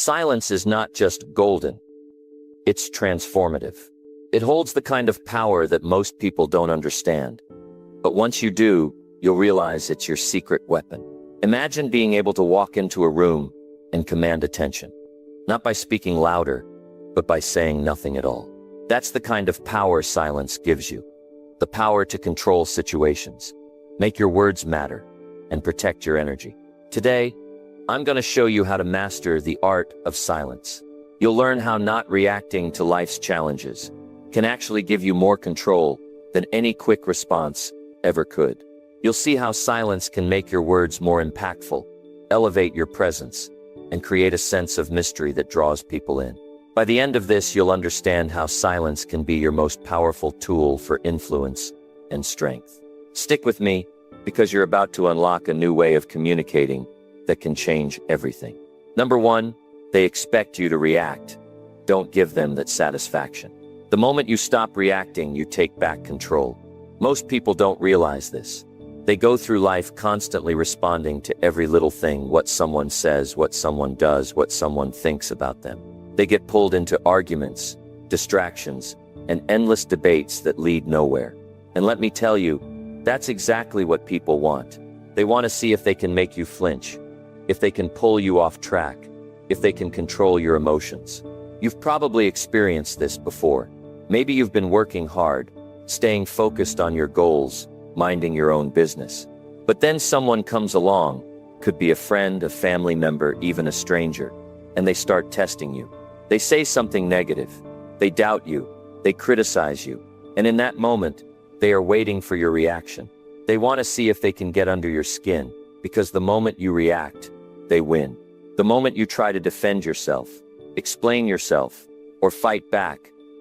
Silence is not just golden, it's transformative. It holds the kind of power that most people don't understand. But once you do, you'll realize it's your secret weapon. Imagine being able to walk into a room and command attention. Not by speaking louder, but by saying nothing at all. That's the kind of power silence gives you. The power to control situations, make your words matter, and protect your energy. Today, I'm going to show you how to master the art of silence. You'll learn how not reacting to life's challenges can actually give you more control than any quick response ever could. You'll see how silence can make your words more impactful, elevate your presence, and create a sense of mystery that draws people in. By the end of this, you'll understand how silence can be your most powerful tool for influence and strength. Stick with me, because you're about to unlock a new way of communicating that can change everything. Number one, they expect you to react. Don't give them that satisfaction. The moment you stop reacting, you take back control. Most people don't realize this. They go through life constantly responding to every little thing, what someone says, what someone does, what someone thinks about them. They get pulled into arguments, distractions, and endless debates that lead nowhere. And let me tell you, that's exactly what people want. They want to see if they can make you flinch, if they can pull you off track, if they can control your emotions. You've probably experienced this before. Maybe you've been working hard, staying focused on your goals, minding your own business. But then someone comes along, could be a friend, a family member, even a stranger, and they start testing you. They say something negative. They doubt you. They criticize you. And in that moment, they are waiting for your reaction. They want to see if they can get under your skin, because the moment you react, they win. The moment you try to defend yourself, explain yourself, or fight back,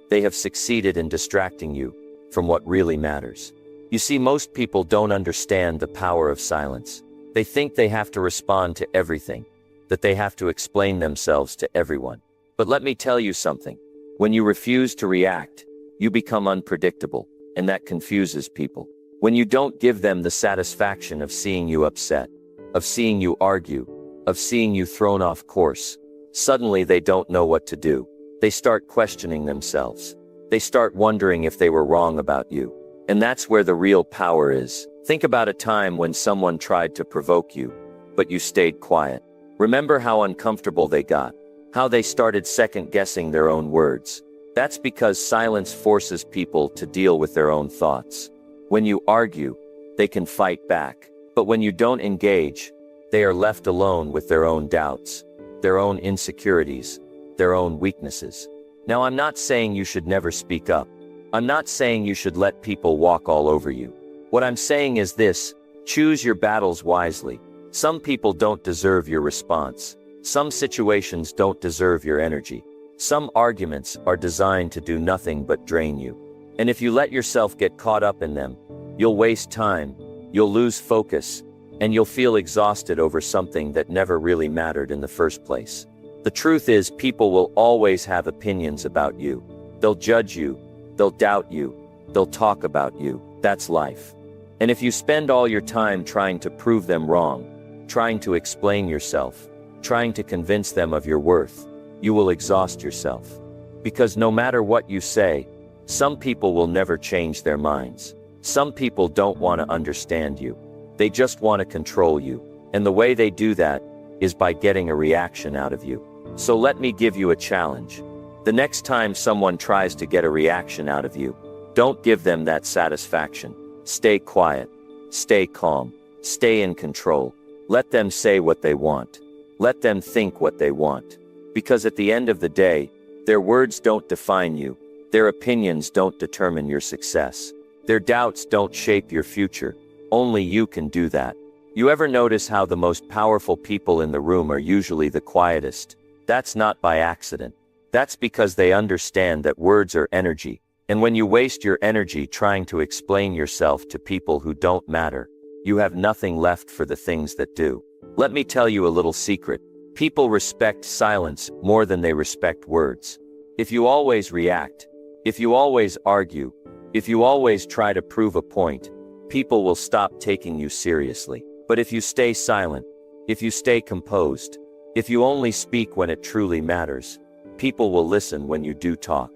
they have succeeded in distracting you from what really matters. You see, most people don't understand the power of silence. They think they have to respond to everything, that they have to explain themselves to everyone. But let me tell you something. When you refuse to react, you become unpredictable, and that confuses people. When you don't give them the satisfaction of seeing you upset, of seeing you argue, of seeing you thrown off course, suddenly they don't know what to do. They start questioning themselves. They start wondering if they were wrong about you. And that's where the real power is. Think about a time when someone tried to provoke you, but you stayed quiet. Remember how uncomfortable they got, how they started second-guessing their own words. That's because silence forces people to deal with their own thoughts. When you argue, they can fight back. But when you don't engage, they are left alone with their own doubts, their own insecurities, their own weaknesses. Now, I'm not saying you should never speak up. I'm not saying you should let people walk all over you. What I'm saying is this: choose your battles wisely. Some people don't deserve your response. Some situations don't deserve your energy. Some arguments are designed to do nothing but drain you. And if you let yourself get caught up in them, you'll waste time, you'll lose focus, and you'll feel exhausted over something that never really mattered in the first place. The truth is, people will always have opinions about you. They'll judge you, they'll doubt you, they'll talk about you. That's life. And if you spend all your time trying to prove them wrong, trying to explain yourself, trying to convince them of your worth, you will exhaust yourself. Because no matter what you say, some people will never change their minds. Some people don't want to understand you. They just want to control you. And the way they do that is by getting a reaction out of you. So let me give you a challenge. The next time someone tries to get a reaction out of you, don't give them that satisfaction. Stay quiet. Stay calm. Stay in control. Let them say what they want. Let them think what they want. Because at the end of the day, their words don't define you. Their opinions don't determine your success. Their doubts don't shape your future. Only you can do that. You ever notice how the most powerful people in the room are usually the quietest? That's not by accident. That's because they understand that words are energy. And when you waste your energy trying to explain yourself to people who don't matter, you have nothing left for the things that do. Let me tell you a little secret. People respect silence more than they respect words. If you always react, if you always argue, if you always try to prove a point, people will stop taking you seriously. But if you stay silent, if you stay composed, If you only speak when it truly matters, people will listen when you do talk.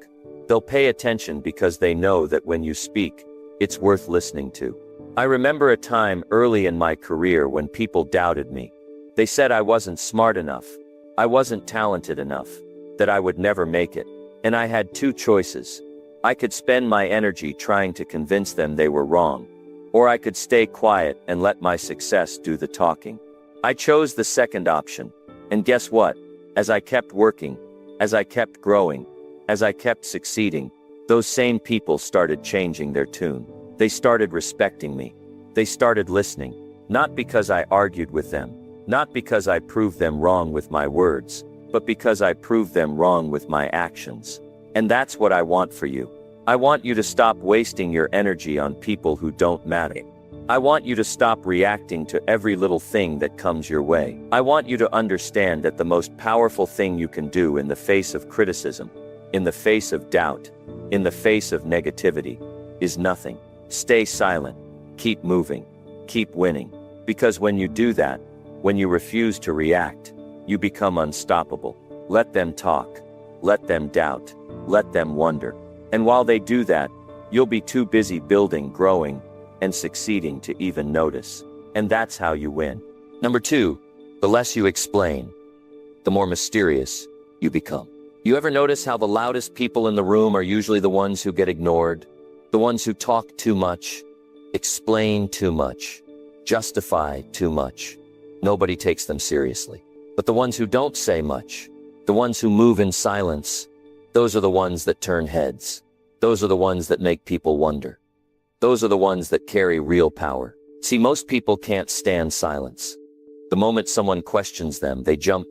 They'll pay attention because they know that when you speak, it's worth listening to. I remember a time early in my career when people doubted me. They said I wasn't smart enough, I wasn't talented enough, that I would never make it. And I had two choices. I could spend my energy trying to convince them they were wrong, or I could stay quiet and let my success do the talking. I chose the second option. And guess what? As I kept working, as I kept growing, as I kept succeeding, those same people started changing their tune. They started respecting me. They started listening, not because I argued with them, not because I proved them wrong with my words, but because I proved them wrong with my actions. And that's what I want for you. I want you to stop wasting your energy on people who don't matter. I want you to stop reacting to every little thing that comes your way. I want you to understand that the most powerful thing you can do in the face of criticism, in the face of doubt, in the face of negativity, is nothing. Stay silent, keep moving, keep winning. Because when you do that, when you refuse to react, you become unstoppable. Let them talk, let them doubt, let them wonder. And while they do that, you'll be too busy building, growing, and succeeding to even notice. And that's how you win. Number 2, the less you explain, the more mysterious you become. You ever notice how the loudest people in the room are usually the ones who get ignored? The ones who talk too much, explain too much, justify too much. Nobody takes them seriously. But the ones who don't say much, the ones who move in silence, those are the ones that turn heads. Those are the ones that make people wonder. Those are the ones that carry real power. See, most people can't stand silence. The moment someone questions them, they jump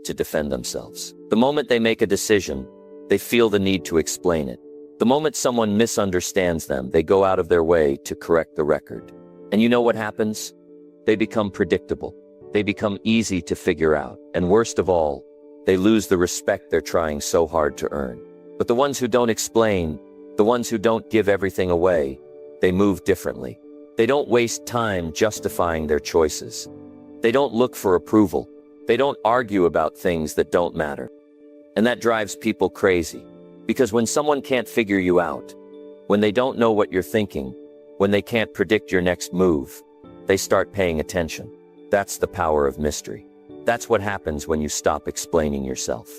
to defend themselves. The moment they make a decision, they feel the need to explain it. The moment someone misunderstands them, they go out of their way to correct the record. And you know what happens? They become predictable. They become easy to figure out. And worst of all, they lose the respect they're trying so hard to earn. But the ones who don't explain, the ones who don't give everything away, they move differently. They don't waste time justifying their choices. They don't look for approval. They don't argue about things that don't matter. And that drives people crazy. Because when someone can't figure you out, when they don't know what you're thinking, when they can't predict your next move, they start paying attention. That's the power of mystery. That's what happens when you stop explaining yourself.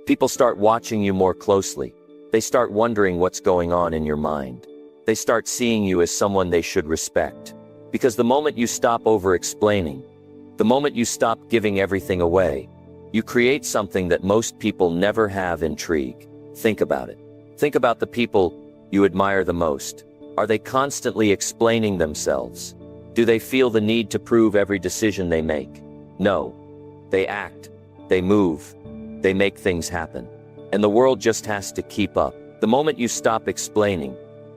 People start watching you more closely. They start wondering what's going on in your mind. They start seeing you as someone they should respect. Because the moment you stop over-explaining, the moment you stop giving everything away, you create something that most people never have: intrigue. Think about it. Think about the people you admire the most. Are they constantly explaining themselves? Do they feel the need to prove every decision they make? No. They act. They move. They make things happen. And the world just has to keep up. The moment you stop explaining,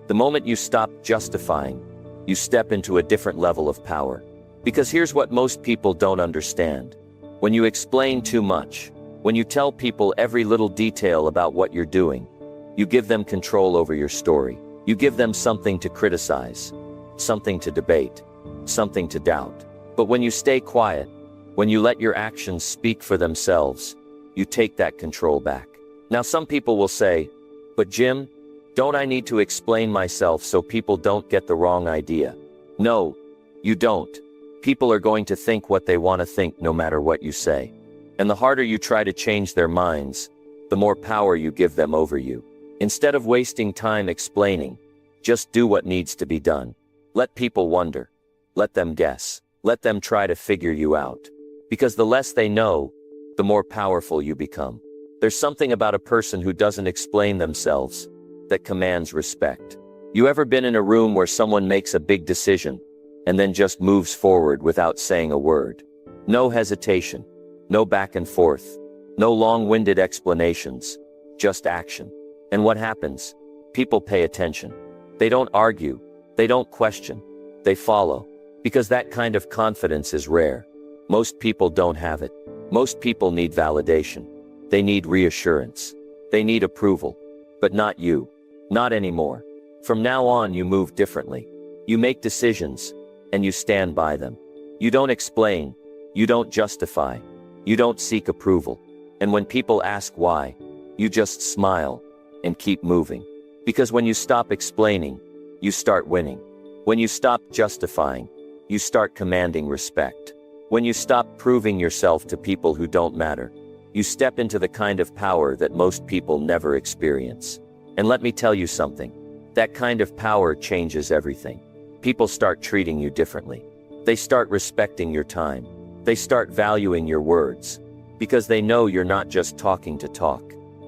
the moment you stop justifying, you step into a different level of power. Because here's what most people don't understand. When you explain too much, when you tell people every little detail about what you're doing, you give them control over your story. You give them something to criticize, something to debate, something to doubt. But when you stay quiet, when you let your actions speak for themselves, you take that control back. Now some people will say, "But Jim, don't I need to explain myself so people don't get the wrong idea?" No, you don't. People are going to think what they want to think no matter what you say. And the harder you try to change their minds, the more power you give them over you. Instead of wasting time explaining, just do what needs to be done. Let people wonder. Let them guess. Let them try to figure you out. Because the less they know, the more powerful you become. There's something about a person who doesn't explain themselves that commands respect. You ever been in a room where someone makes a big decision and then just moves forward without saying a word? No hesitation, no back and forth, no long-winded explanations, just action. And what happens? People pay attention. They don't argue, they don't question, they follow. Because that kind of confidence is rare. Most people don't have it. Most people need validation. They need reassurance. They need approval. But not you. Not anymore. From now on, you move differently. You make decisions, and you stand by them. You don't explain. You don't justify. You don't seek approval. And when people ask why, you just smile and keep moving. Because when you stop explaining, you start winning. When you stop justifying, you start commanding respect. When you stop proving yourself to people who don't matter, you step into the kind of power that most people never experience. And let me tell you something, that kind of power changes everything. People start treating you differently. They start respecting your time. They start valuing your words. Because they know you're not just talking to talk.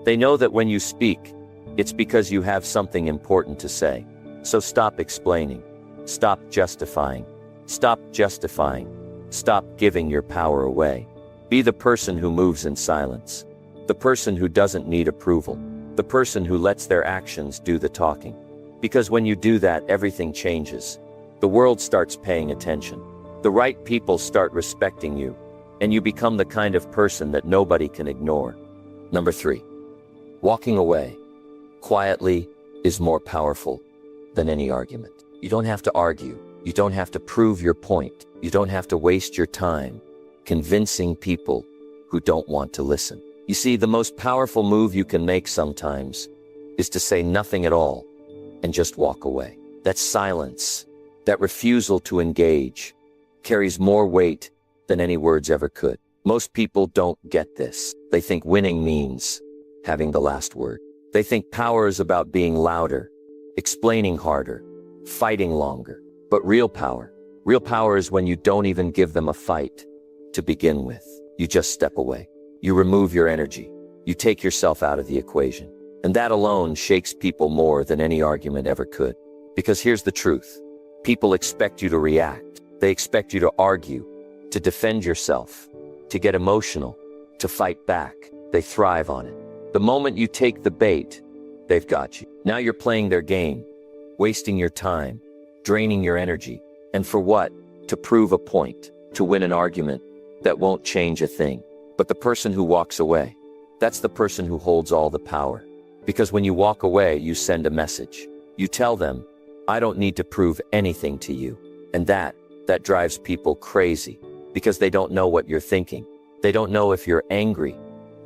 They know that when you speak, it's because you have something important to say. So stop explaining. Stop justifying. Stop justifying. Stop giving your power away. Be the person who moves in silence. The person who doesn't need approval. The person who lets their actions do the talking. Because when you do that, everything changes. The world starts paying attention. The right people start respecting you. And you become the kind of person that nobody can ignore. Number 3. Walking away quietly is more powerful than any argument. You don't have to argue. You don't have to prove your point. You don't have to waste your time convincing people who don't want to listen. You see, the most powerful move you can make sometimes is to say nothing at all and just walk away. That silence, that refusal to engage, carries more weight than any words ever could. Most people don't get this. They think winning means having the last word. They think power is about being louder, explaining harder, fighting longer. But real power is when you don't even give them a fight to begin with. You just step away. You remove your energy. You take yourself out of the equation. And that alone shakes people more than any argument ever could. Because here's the truth. People expect you to react. They expect you to argue, to defend yourself, to get emotional, to fight back. They thrive on it. The moment you take the bait, they've got you. Now you're playing their game, wasting your time, draining your energy. And for what? To prove a point, to win an argument that won't change a thing. But the person who walks away, that's the person who holds all the power. Because when you walk away, you send a message. You tell them, I don't need to prove anything to you. And that drives people crazy. Because they don't know what you're thinking. They don't know if you're angry,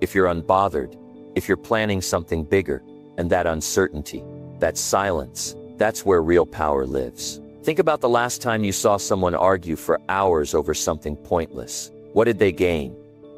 if you're unbothered, if you're planning something bigger. And that uncertainty, that silence, that's where real power lives. Think about the last time you saw someone argue for hours over something pointless. What did they gain?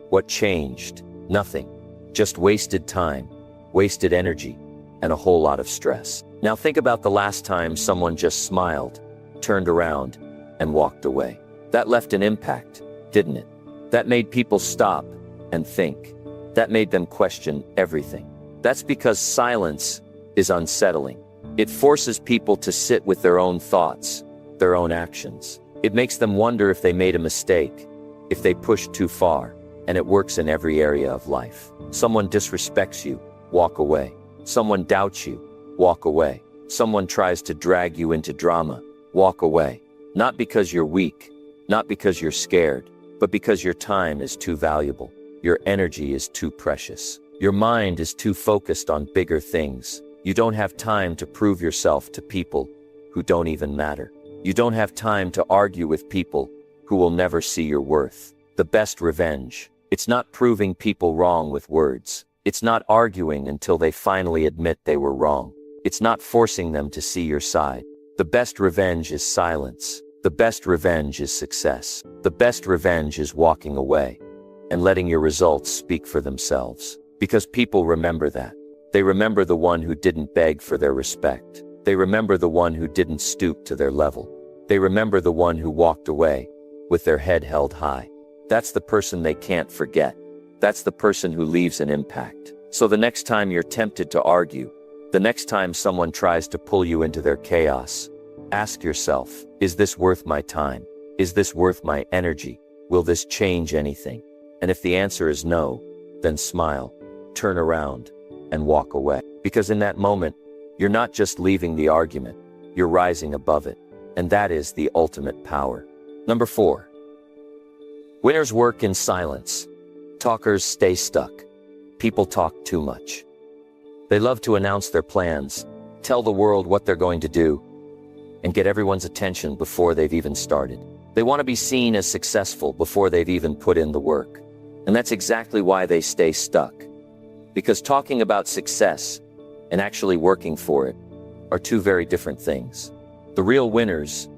What changed? Nothing. Just wasted time, wasted energy, and a whole lot of stress. Now think about the last time someone just smiled, turned around, and walked away. That left an impact, didn't it? That made people stop and think. That made them question everything. That's because silence is unsettling. It forces people to sit with their own thoughts, their own actions. It makes them wonder if they made a mistake, if they pushed too far. And it works in every area of life. Someone disrespects you, walk away. Someone doubts you, walk away. Someone tries to drag you into drama, walk away. Not because you're weak, not because you're scared, but because your time is too valuable. Your energy is too precious. Your mind is too focused on bigger things. You don't have time to prove yourself to people who don't even matter. You don't have time to argue with people who will never see your worth. The best revenge. It's not proving people wrong with words. It's not arguing until they finally admit they were wrong. It's not forcing them to see your side. The best revenge is silence. The best revenge is success. The best revenge is walking away and letting your results speak for themselves. Because people remember that. They remember the one who didn't beg for their respect. They remember the one who didn't stoop to their level. They remember the one who walked away with their head held high. That's the person they can't forget. That's the person who leaves an impact. So the next time you're tempted to argue, the next time someone tries to pull you into their chaos, ask yourself, is this worth my time? Is this worth my energy? Will this change anything? And if the answer is no, then smile, turn around, and walk away. Because in that moment, you're not just leaving the argument, you're rising above it. And that is the ultimate power. Number 4. Winners work in silence. Talkers stay stuck. People talk too much. They love to announce their plans, tell the world what they're going to do, and get everyone's attention before they've even started. They want to be seen as successful before they've even put in the work. And that's exactly why they stay stuck. Because talking about success and actually working for it are two very different things. The real winners,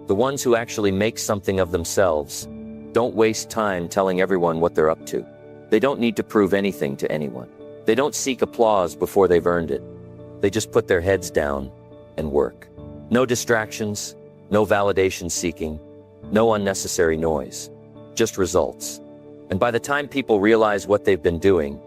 the ones who actually make something of themselves, don't waste time telling everyone what they're up to. They don't need to prove anything to anyone. They don't seek applause before they've earned it. They just put their heads down and work. No distractions, no validation seeking, no unnecessary noise, just results. And by the time people realize what they've been doing,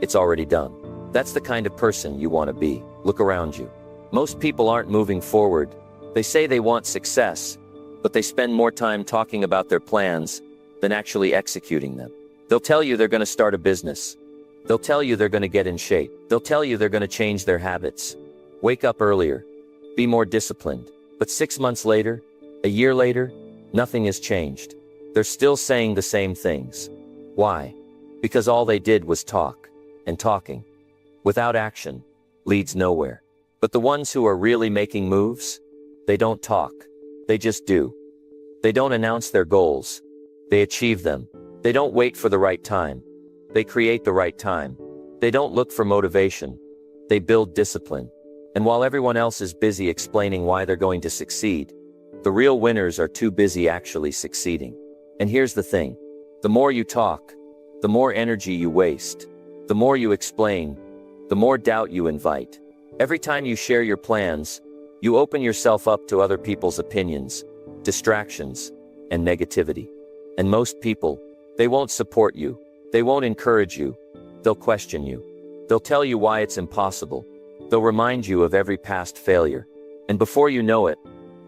it's already done. That's the kind of person you want to be. Look around you. Most people aren't moving forward. They say they want success, but they spend more time talking about their plans than actually executing them. They'll tell you they're going to start a business. They'll tell you they're going to get in shape. They'll tell you they're going to change their habits. Wake up earlier. Be more disciplined. But 6 months later, a year later, nothing has changed. They're still saying the same things. Why? Because all they did was talk. And talking, without action, leads nowhere. But the ones who are really making moves, they don't talk. They just do. They don't announce their goals. They achieve them. They don't wait for the right time. They create the right time. They don't look for motivation. They build discipline. And while everyone else is busy explaining why they're going to succeed, the real winners are too busy actually succeeding. And here's the thing. The more you talk, the more energy you waste. The more you explain, the more doubt you invite. Every time you share your plans, you open yourself up to other people's opinions, distractions, and negativity. And most people, they won't support you. They won't encourage you. They'll question you. They'll tell you why it's impossible. They'll remind you of every past failure. And before you know it,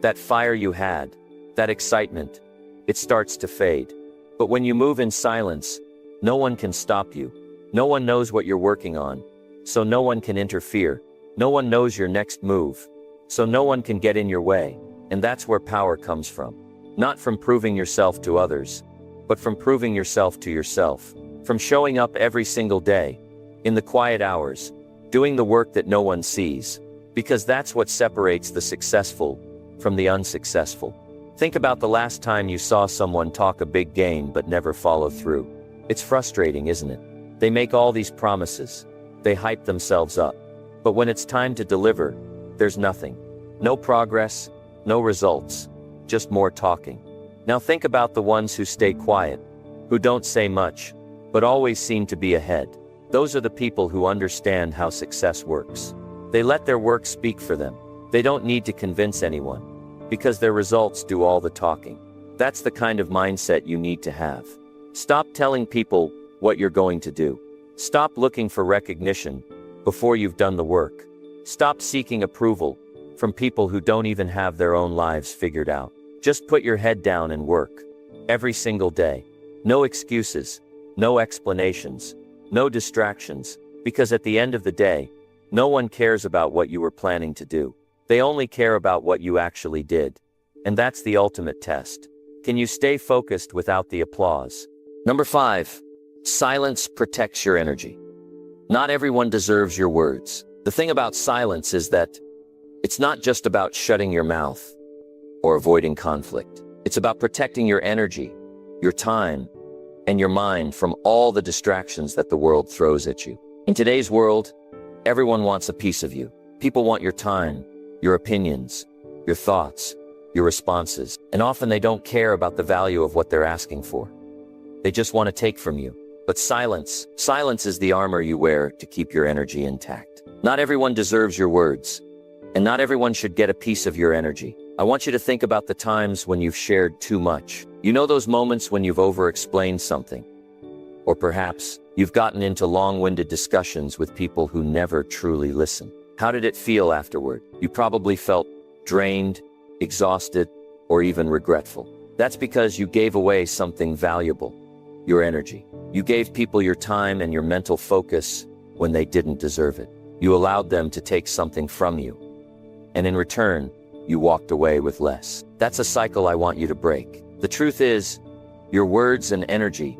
that fire you had, that excitement, it starts to fade. But when you move in silence, no one can stop you. No one knows what you're working on, so no one can interfere. No one knows your next move, so no one can get in your way. And that's where power comes from. Not from proving yourself to others, but from proving yourself to yourself. From showing up every single day, in the quiet hours, doing the work that no one sees. Because that's what separates the successful from the unsuccessful. Think about the last time you saw someone talk a big game but never follow through. It's frustrating, isn't it? They make all these promises. They hype themselves up. But when it's time to deliver, there's nothing. No progress, no results, just more talking. Now think about the ones who stay quiet, who don't say much, but always seem to be ahead. Those are the people who understand how success works. They let their work speak for them. They don't need to convince anyone, because their results do all the talking. That's the kind of mindset you need to have. Stop telling people what you're going to do. Stop looking for recognition before you've done the work. Stop seeking approval from people who don't even have their own lives figured out. Just put your head down and work. Every single day. No excuses, no explanations, no distractions, because at the end of the day, no one cares about what you were planning to do. They only care about what you actually did. And that's the ultimate test. Can you stay focused without the applause? Number 5. Silence protects your energy. Not everyone deserves your words. The thing about silence is that it's not just about shutting your mouth or avoiding conflict. It's about protecting your energy, your time, and your mind from all the distractions that the world throws at you. In today's world, everyone wants a piece of you. People want your time, your opinions, your thoughts, your responses, and often they don't care about the value of what they're asking for. They just want to take from you. But silence is the armor you wear to keep your energy intact. Not everyone deserves your words, and not everyone should get a piece of your energy. I want you to think about the times when you've shared too much. You know those moments when you've over-explained something? Or perhaps you've gotten into long-winded discussions with people who never truly listen. How did it feel afterward? You probably felt drained, exhausted, or even regretful. That's because you gave away something valuable. Your energy. You gave people your time and your mental focus when they didn't deserve it. You allowed them to take something from you. And in return, you walked away with less. That's a cycle I want you to break. The truth is, your words and energy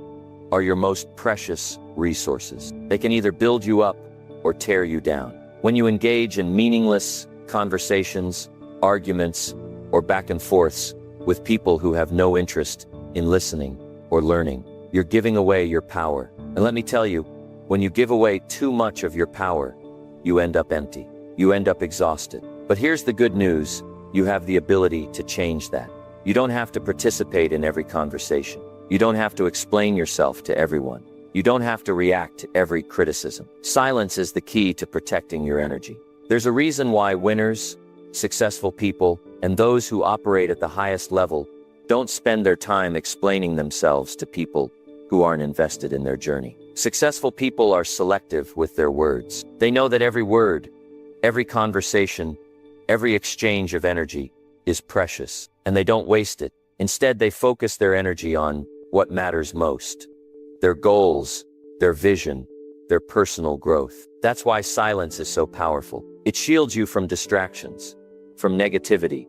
are your most precious resources. They can either build you up or tear you down. When you engage in meaningless conversations, arguments, or back and forths with people who have no interest in listening or learning, you're giving away your power. And let me tell you, when you give away too much of your power, you end up empty. You end up exhausted. But here's the good news. You have the ability to change that. You don't have to participate in every conversation. You don't have to explain yourself to everyone. You don't have to react to every criticism. Silence is the key to protecting your energy. There's a reason why winners, successful people, and those who operate at the highest level don't spend their time explaining themselves to people who aren't invested in their journey. Successful people are selective with their words. They know that every word, every conversation, every exchange of energy is precious, and they don't waste it. Instead, they focus their energy on what matters most: their goals, their vision, their personal growth. That's why silence is so powerful. It shields you from distractions, from negativity,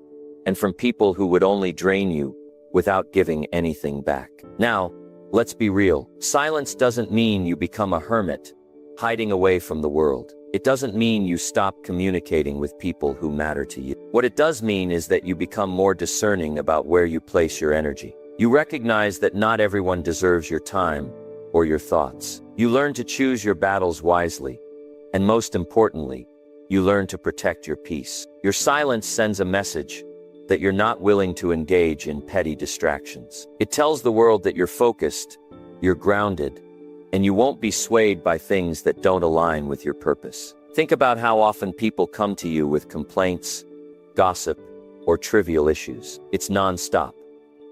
and from people who would only drain you without giving anything back. Now, let's be real. Silence doesn't mean you become a hermit, hiding away from the world. It doesn't mean you stop communicating with people who matter to you. What it does mean is that you become more discerning about where you place your energy. You recognize that not everyone deserves your time or your thoughts. You learn to choose your battles wisely. And most importantly, you learn to protect your peace. Your silence sends a message that you're not willing to engage in petty distractions. It tells the world that you're focused, you're grounded, and you won't be swayed by things that don't align with your purpose. Think about how often people come to you with complaints, gossip, or trivial issues. It's nonstop,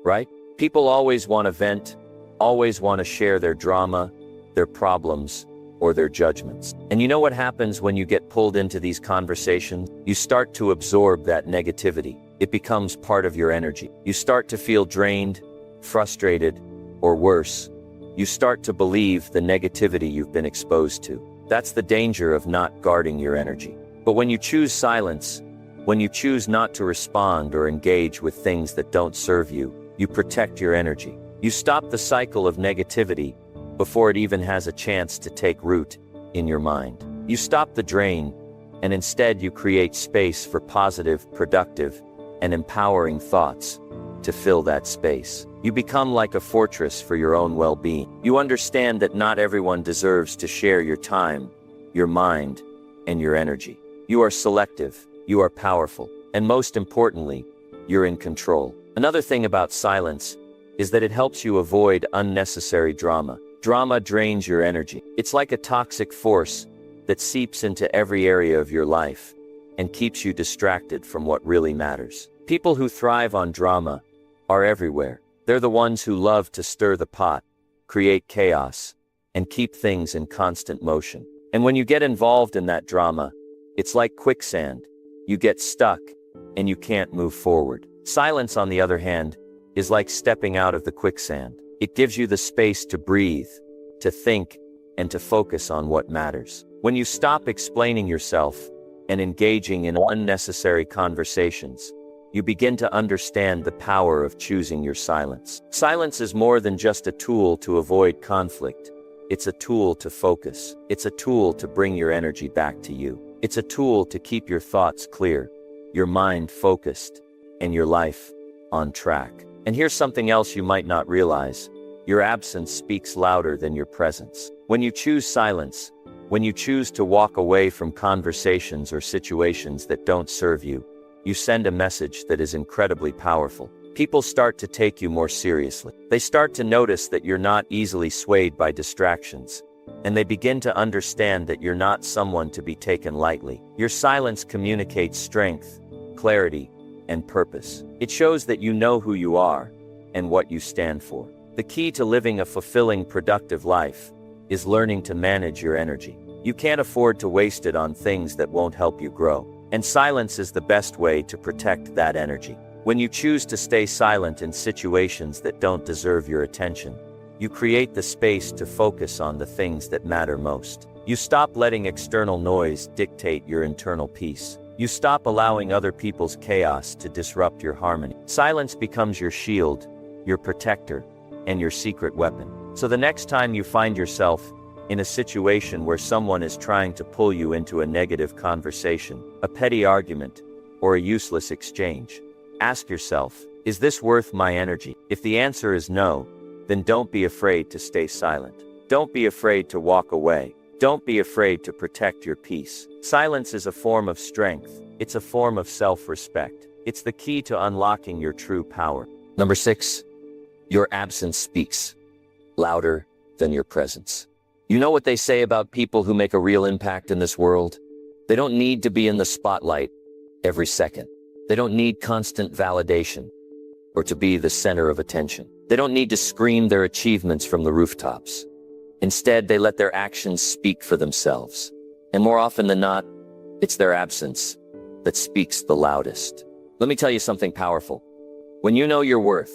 right? People always want to vent, always want to share their drama, their problems, or their judgments. And you know what happens when you get pulled into these conversations? You start to absorb that negativity. It becomes part of your energy. You start to feel drained, frustrated, or worse, you start to believe the negativity you've been exposed to. That's the danger of not guarding your energy. But when you choose silence, when you choose not to respond or engage with things that don't serve you, you protect your energy. You stop the cycle of negativity before it even has a chance to take root in your mind. You stop the drain, and instead you create space for positive, productive, and empowering thoughts to fill that space. You become like a fortress for your own well-being. You understand that not everyone deserves to share your time, your mind, and your energy. You are selective, you are powerful, and most importantly, you're in control. Another thing about silence is that it helps you avoid unnecessary drama. Drama drains your energy. It's like a toxic force that seeps into every area of your life and keeps you distracted from what really matters. People who thrive on drama are everywhere. They're the ones who love to stir the pot, create chaos, and keep things in constant motion. And when you get involved in that drama, it's like quicksand. You get stuck, and you can't move forward. Silence, on the other hand, is like stepping out of the quicksand. It gives you the space to breathe, to think, and to focus on what matters. When you stop explaining yourself and engaging in unnecessary conversations, you begin to understand the power of choosing your silence. Silence is more than just a tool to avoid conflict. It's a tool to focus. It's a tool to bring your energy back to you. It's a tool to keep your thoughts clear, your mind focused, and your life on track. And here's something else you might not realize. Your absence speaks louder than your presence. When you choose silence, when you choose to walk away from conversations or situations that don't serve you, you send a message that is incredibly powerful. People start to take you more seriously. They start to notice that you're not easily swayed by distractions, and they begin to understand that you're not someone to be taken lightly. Your silence communicates strength, clarity, and purpose. It shows that you know who you are and what you stand for. The key to living a fulfilling, productive life is learning to manage your energy. You can't afford to waste it on things that won't help you grow. And silence is the best way to protect that energy. When you choose to stay silent in situations that don't deserve your attention, you create the space to focus on the things that matter most. You stop letting external noise dictate your internal peace. You stop allowing other people's chaos to disrupt your harmony. Silence becomes your shield, your protector, and your secret weapon. So the next time you find yourself in a situation where someone is trying to pull you into a negative conversation, a petty argument, or a useless exchange, ask yourself, is this worth my energy? If the answer is no, then don't be afraid to stay silent. Don't be afraid to walk away. Don't be afraid to protect your peace. Silence is a form of strength. It's a form of self-respect. It's the key to unlocking your true power. Number 6, your absence speaks louder than your presence. You know what they say about people who make a real impact in this world? They don't need to be in the spotlight every second. They don't need constant validation or to be the center of attention. They don't need to scream their achievements from the rooftops. Instead, they let their actions speak for themselves. And more often than not, it's their absence that speaks the loudest. Let me tell you something powerful. When you know your worth,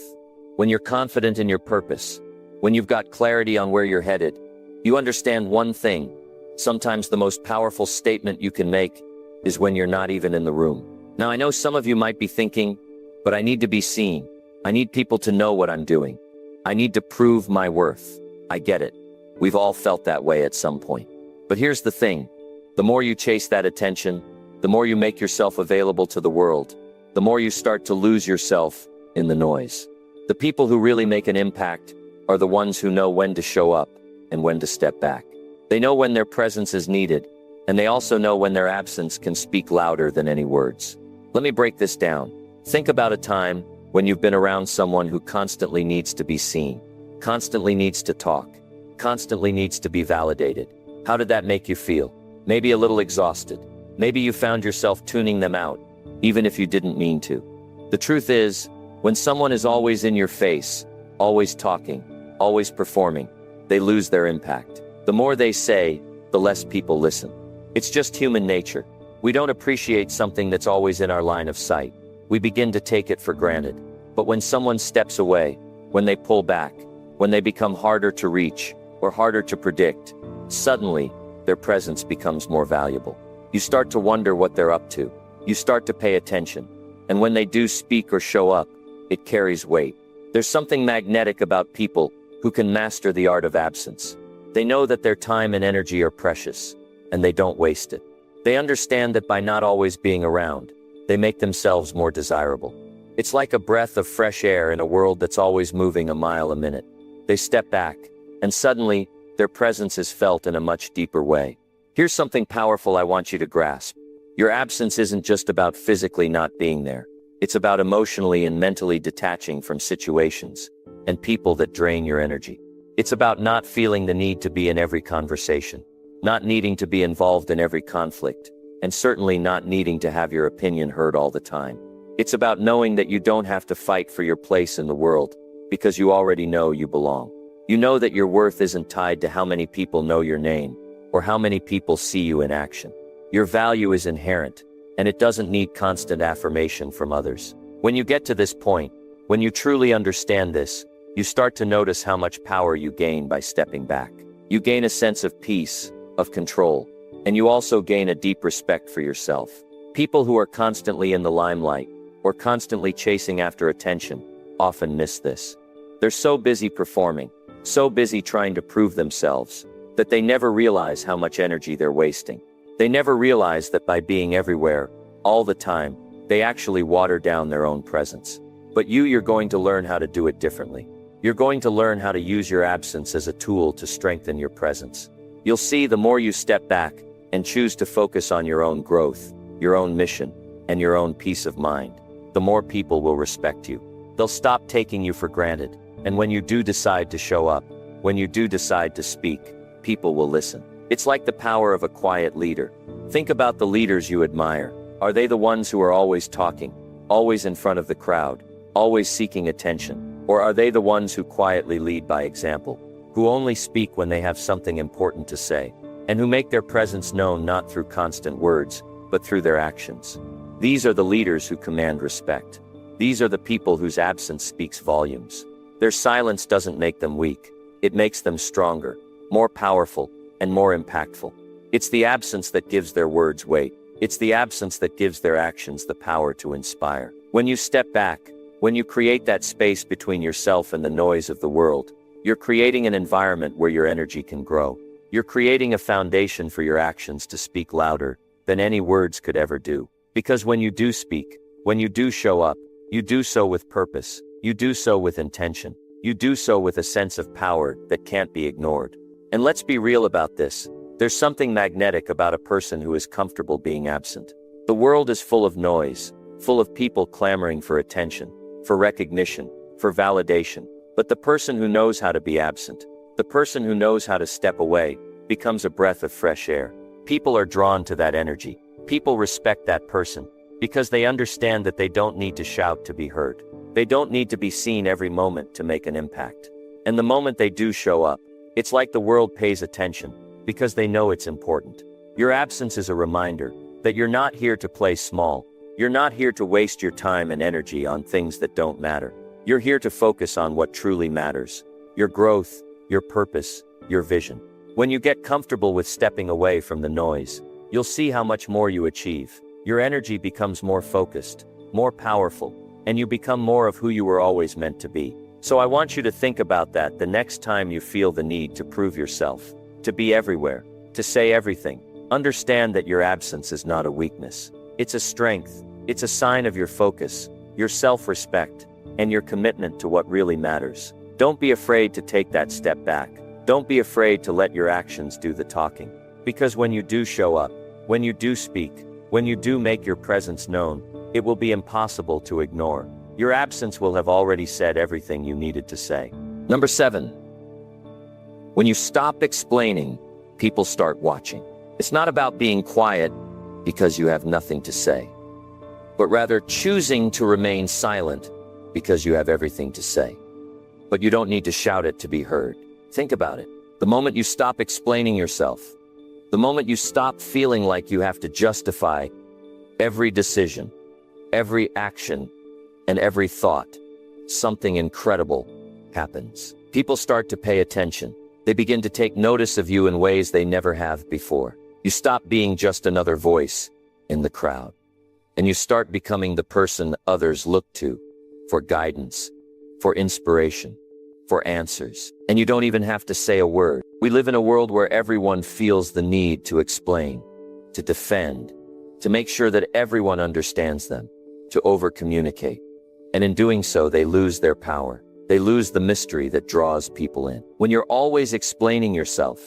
when you're confident in your purpose, when you've got clarity on where you're headed, you understand one thing. Sometimes the most powerful statement you can make is when you're not even in the room. Now, I know some of you might be thinking, but I need to be seen. I need people to know what I'm doing. I need to prove my worth. I get it. We've all felt that way at some point. But here's the thing. The more you chase that attention, the more you make yourself available to the world, the more you start to lose yourself in the noise. The people who really make an impact are the ones who know when to show up and when to step back. They know when their presence is needed, and they also know when their absence can speak louder than any words. Let me break this down. Think about a time when you've been around someone who constantly needs to be seen, constantly needs to talk, constantly needs to be validated. How did that make you feel? Maybe a little exhausted. Maybe you found yourself tuning them out, even if you didn't mean to. The truth is, when someone is always in your face, always talking, always performing, they lose their impact. The more they say, the less people listen. It's just human nature. We don't appreciate something that's always in our line of sight. We begin to take it for granted. But when someone steps away, when they pull back, when they become harder to reach or harder to predict, suddenly their presence becomes more valuable. You start to wonder what they're up to. You start to pay attention. And when they do speak or show up, it carries weight. There's something magnetic about people who can master the art of absence. They know that their time and energy are precious, and they don't waste it. They understand that by not always being around, they make themselves more desirable. It's like a breath of fresh air in a world that's always moving a mile a minute. They step back, and suddenly, their presence is felt in a much deeper way. Here's something powerful I want you to grasp. Your absence isn't just about physically not being there. It's about emotionally and mentally detaching from situations and people that drain your energy. It's about not feeling the need to be in every conversation, not needing to be involved in every conflict, and certainly not needing to have your opinion heard all the time. It's about knowing that you don't have to fight for your place in the world, because you already know you belong. You know that your worth isn't tied to how many people know your name, or how many people see you in action. Your value is inherent, and it doesn't need constant affirmation from others. When you get to this point, when you truly understand this, you start to notice how much power you gain by stepping back. You gain a sense of peace, of control, and you also gain a deep respect for yourself. People who are constantly in the limelight, or constantly chasing after attention, often miss this. They're so busy performing, so busy trying to prove themselves, that they never realize how much energy they're wasting. They never realize that by being everywhere, all the time, they actually water down their own presence. But you're going to learn how to do it differently. You're going to learn how to use your absence as a tool to strengthen your presence. You'll see the more you step back and choose to focus on your own growth, your own mission, and your own peace of mind, the more people will respect you. They'll stop taking you for granted. And when you do decide to show up, when you do decide to speak, people will listen. It's like the power of a quiet leader. Think about the leaders you admire. Are they the ones who are always talking, always in front of the crowd, always seeking attention? Or are they the ones who quietly lead by example, who only speak when they have something important to say, and who make their presence known not through constant words, but through their actions? These are the leaders who command respect. These are the people whose absence speaks volumes. Their silence doesn't make them weak. It makes them stronger, more powerful, and more impactful. It's the absence that gives their words weight. It's the absence that gives their actions the power to inspire. When you step back, when you create that space between yourself and the noise of the world, you're creating an environment where your energy can grow. You're creating a foundation for your actions to speak louder than any words could ever do. Because when you do speak, when you do show up, you do so with purpose, you do so with intention, you do so with a sense of power that can't be ignored. And let's be real about this. There's something magnetic about a person who is comfortable being absent. The world is full of noise, full of people clamoring for attention, for recognition, for validation. But the person who knows how to be absent, the person who knows how to step away, becomes a breath of fresh air. People are drawn to that energy. People respect that person because they understand that they don't need to shout to be heard. They don't need to be seen every moment to make an impact. And the moment they do show up, it's like the world pays attention because they know it's important. Your absence is a reminder that you're not here to play small. You're not here to waste your time and energy on things that don't matter. You're here to focus on what truly matters: your growth, your purpose, your vision. When you get comfortable with stepping away from the noise, you'll see how much more you achieve. Your energy becomes more focused, more powerful, and you become more of who you were always meant to be. So I want you to think about that the next time you feel the need to prove yourself, to be everywhere, to say everything. Understand that your absence is not a weakness. It's a strength. It's a sign of your focus, your self-respect, and your commitment to what really matters. Don't be afraid to take that step back. Don't be afraid to let your actions do the talking. Because when you do show up, when you do speak, when you do make your presence known, it will be impossible to ignore. Your absence will have already said everything you needed to say. Number 7. When you stop explaining, people start watching. It's not about being quiet because you have nothing to say, but rather choosing to remain silent because you have everything to say. But you don't need to shout it to be heard. Think about it. The moment you stop explaining yourself, the moment you stop feeling like you have to justify every decision, every action, and every thought, something incredible happens. People start to pay attention. They begin to take notice of you in ways they never have before. You stop being just another voice in the crowd, and you start becoming the person others look to for guidance, for inspiration, for answers. And you don't even have to say a word. We live in a world where everyone feels the need to explain, to defend, to make sure that everyone understands them, to over-communicate. And in doing so, they lose their power. They lose the mystery that draws people in. When you're always explaining yourself,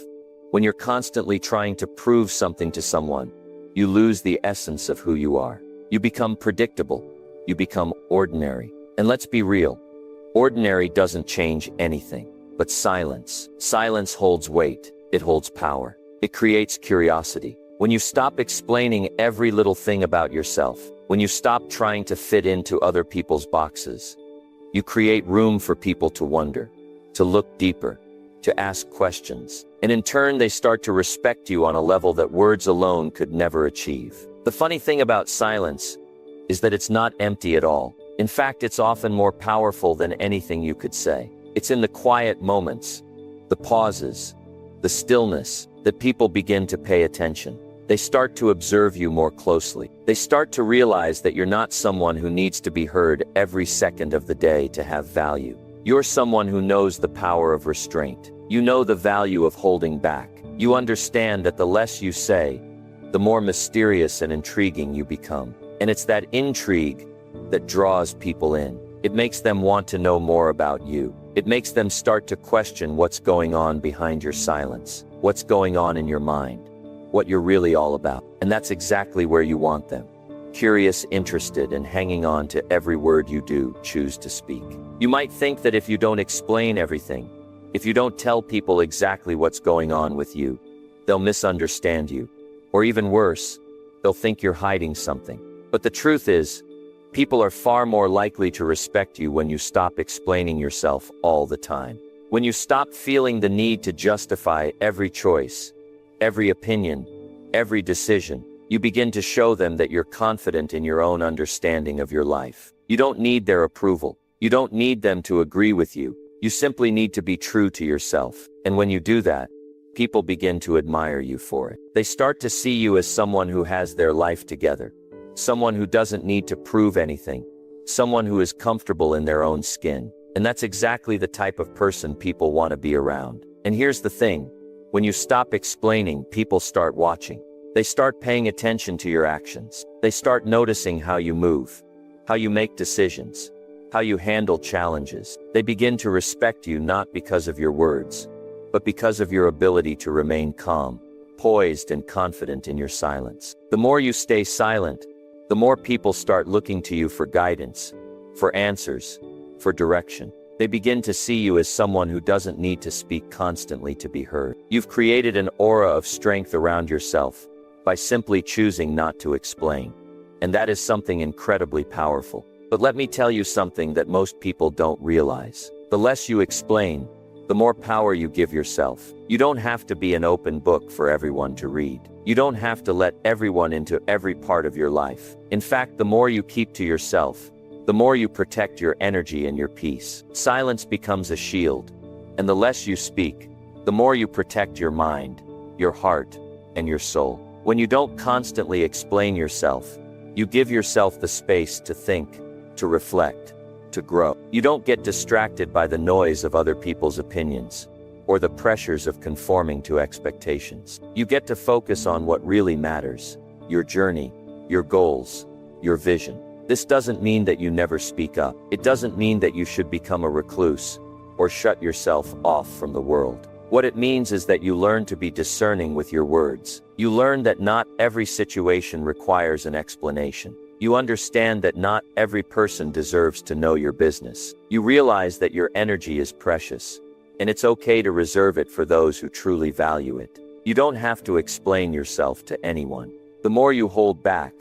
when you're constantly trying to prove something to someone, you lose the essence of who you are. You become predictable. You become ordinary. And let's be real. Ordinary doesn't change anything, but silence. Silence holds weight. It holds power. It creates curiosity. When you stop explaining every little thing about yourself, when you stop trying to fit into other people's boxes, you create room for people to wonder, to look deeper, to ask questions. And in turn, they start to respect you on a level that words alone could never achieve. The funny thing about silence is that it's not empty at all. In fact, it's often more powerful than anything you could say. It's in the quiet moments, the pauses, the stillness, that people begin to pay attention. They start to observe you more closely. They start to realize that you're not someone who needs to be heard every second of the day to have value. You're someone who knows the power of restraint. You know the value of holding back. You understand that the less you say, the more mysterious and intriguing you become. And it's that intrigue that draws people in. It makes them want to know more about you. It makes them start to question what's going on behind your silence, what's going on in your mind, what you're really all about. And that's exactly where you want them. Curious, interested, and hanging on to every word you do choose to speak. You might think that if you don't explain everything, if you don't tell people exactly what's going on with you, they'll misunderstand you. Or even worse, they'll think you're hiding something. But the truth is, people are far more likely to respect you when you stop explaining yourself all the time. When you stop feeling the need to justify every choice, every opinion, every decision, you begin to show them that you're confident in your own understanding of your life. You don't need their approval. You don't need them to agree with you. You simply need to be true to yourself. And when you do that, people begin to admire you for it. They start to see you as someone who has their life together, someone who doesn't need to prove anything, someone who is comfortable in their own skin. And that's exactly the type of person people want to be around. And here's the thing. When you stop explaining, people start watching. They start paying attention to your actions. They start noticing how you move, how you make decisions, how you handle challenges. They begin to respect you not because of your words, but because of your ability to remain calm, poised, and confident in your silence. The more you stay silent, the more people start looking to you for guidance, for answers, for direction. They begin to see you as someone who doesn't need to speak constantly to be heard. You've created an aura of strength around yourself by simply choosing not to explain. And that is something incredibly powerful. But let me tell you something that most people don't realize. The less you explain, the more power you give yourself. You don't have to be an open book for everyone to read. You don't have to let everyone into every part of your life. In fact, the more you keep to yourself, the more you protect your energy and your peace. Silence becomes a shield, and the less you speak, the more you protect your mind, your heart, and your soul. When you don't constantly explain yourself, you give yourself the space to think, to reflect, to grow. You don't get distracted by the noise of other people's opinions or the pressures of conforming to expectations. You get to focus on what really matters: your journey, your goals, your vision. This doesn't mean that you never speak up. It doesn't mean that you should become a recluse or shut yourself off from the world. What it means is that you learn to be discerning with your words. You learn that not every situation requires an explanation. You understand that not every person deserves to know your business. You realize that your energy is precious, and it's okay to reserve it for those who truly value it. You don't have to explain yourself to anyone. The more you hold back,